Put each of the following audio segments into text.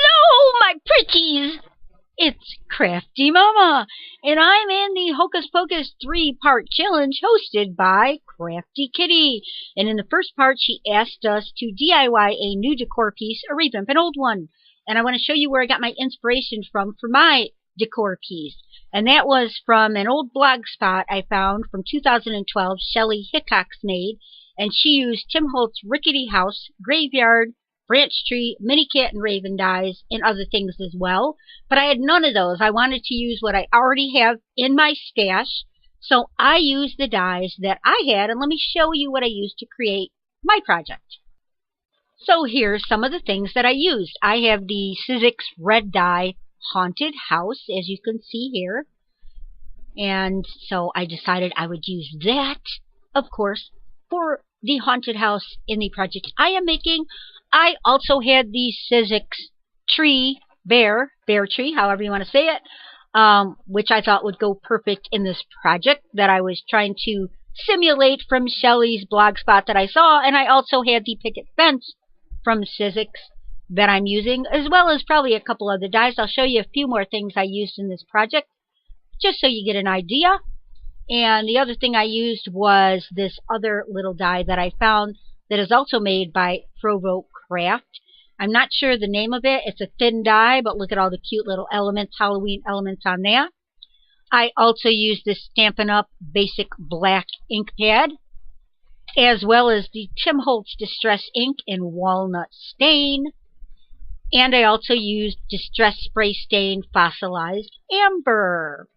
Hello, my pretties! It's Crafty Mama, and I'm in the Hocus Pocus 3-part challenge hosted by Crafty Kitty. And in the first part, she asked us to DIY a new decor piece or revamp an old one. And I want to show you where I got my inspiration from for my decor piece. And that was from an old blog spot I found from 2012, Shelley Hickox made. And she used Tim Holtz' rickety house, graveyard, branch tree, mini cat and raven dies, and other things as well. But I had none of those. I wanted to use what I already have in my stash. So I used the dies that I had, and let me show you what I used to create my project. So here's some of the things that I used. I have the Sizzix red die haunted house, as you can see here. And so I decided I would use that, of course, for the haunted house in the project I am making. I also had the Sizzix tree, bear tree, however you want to say it, which I thought would go perfect in this project that I was trying to simulate from Shelley's blog spot that I saw. And I also had the picket fence from Sizzix that I'm using, as well as probably a couple other dies. I'll show you a few more things I used in this project, just so you get an idea. And the other thing I used was this other little die that I found that is also made by Provo Craft. I'm not sure the name of it. It's a thin die, but look at all the cute little elements, Halloween elements on that. I also used this Stampin' Up! Basic black ink pad, as well as the Tim Holtz Distress ink in walnut stain. And I also used Distress Spray Stain Fossilized Amber.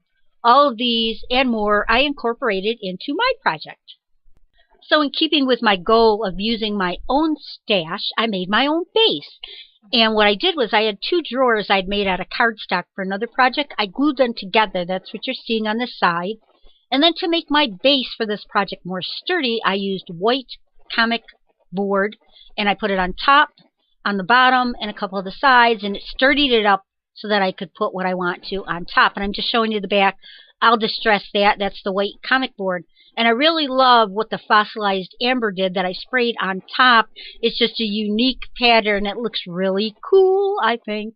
All of these and more I incorporated into my project. So in keeping with my goal of using my own stash, I made my own base. And what I did was I had two drawers I'd made out of cardstock for another project. I glued them together. That's what you're seeing on the side. And then to make my base for this project more sturdy, I used white comic board. And I put it on top, on the bottom, and a couple of the sides. And it sturdied it up so that I could put what I want to on top. And I'm just showing you the back. I'll distress that. That's the white comic board. And I really love what the fossilized amber did that I sprayed on top. It's just a unique pattern. It looks really cool, I think.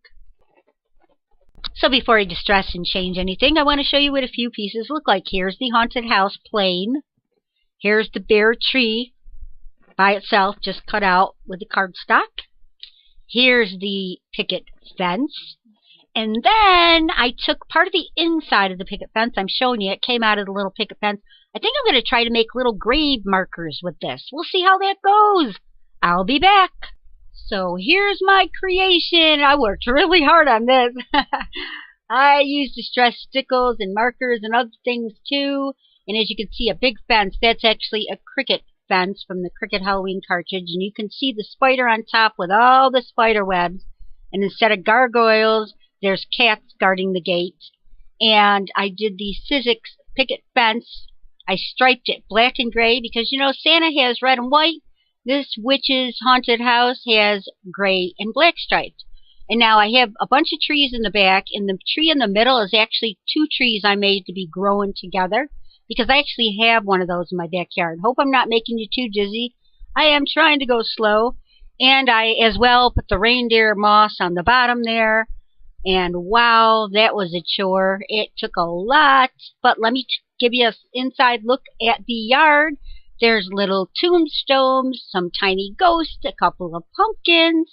So before I distress and change anything, I want to show you what a few pieces look like. Here's the haunted house plain. Here's the bear tree by itself, just cut out with the cardstock. Here's the picket fence. And then I took part of the inside of the picket fence. I'm showing you. It came out of the little picket fence. I think I'm going to try to make little grave markers with this. We'll see how that goes. I'll be back. So here's my creation. I worked really hard on this. I used distress stickles and markers and other things too. And as you can see, a big fence. That's actually a cricket fence from the Cricket Halloween cartridge. And you can see the spider on top with all the spider webs. And instead of gargoyles, there's cats guarding the gate. And I did the Sizzix picket fence. I striped it black and gray because, you know, Santa has red and white. This witch's haunted house has gray and black striped. And now I have a bunch of trees in the back, and the tree in the middle is actually two trees I made to be growing together because I actually have one of those in my backyard. Hope I'm not making you too dizzy. I am trying to go slow. And I, as well, put the reindeer moss on the bottom there. And wow, that was a chore. It took a lot. But let me give you an inside look at the yard. There's little tombstones, some tiny ghosts, a couple of pumpkins.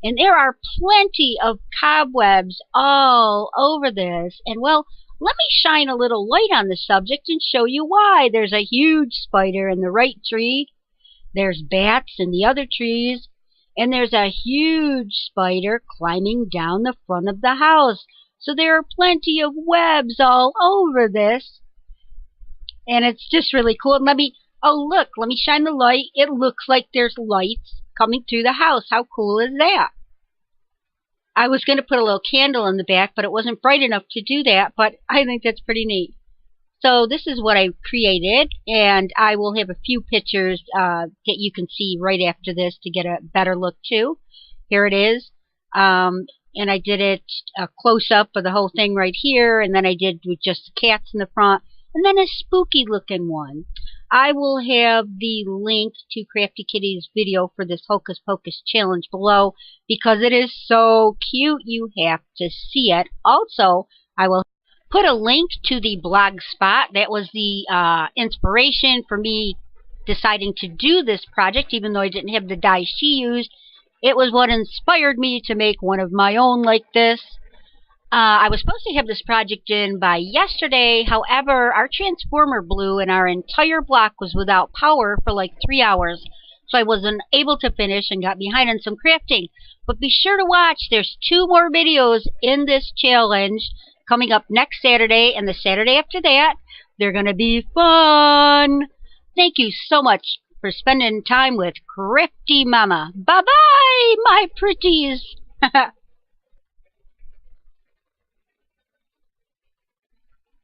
And there are plenty of cobwebs all over this. And well, let me shine a little light on the subject and show you why. There's a huge spider in the right tree. There's bats in the other trees. And there's a huge spider climbing down the front of the house. So there are plenty of webs all over this. And it's just really cool. And let me shine the light. It looks like there's lights coming through the house. How cool is that? I was going to put a little candle in the back, but it wasn't bright enough to do that. But I think that's pretty neat. So this is what I created, and I will have a few pictures that you can see right after this to get a better look too. Here it is. And I did it a close-up of the whole thing right here, and then I did with just the cats in the front. and then a spooky looking one. I will have the link to Crafty Kitty's video for this Hocus Pocus challenge below because it is so cute. You have to see it. Also, I will put a link to the blog spot. That was the inspiration for me deciding to do this project, even though I didn't have the die she used. It was what inspired me to make one of my own like this. I was supposed to have this project in by yesterday. However, our transformer blew and our entire block was without power for like 3 hours. So I wasn't able to finish and got behind on some crafting. But be sure to watch. There's 2 more videos in this challenge coming up next Saturday and the Saturday after that. They're going to be fun. Thank you so much for spending time with CraftyMama. Bye-bye, my pretties.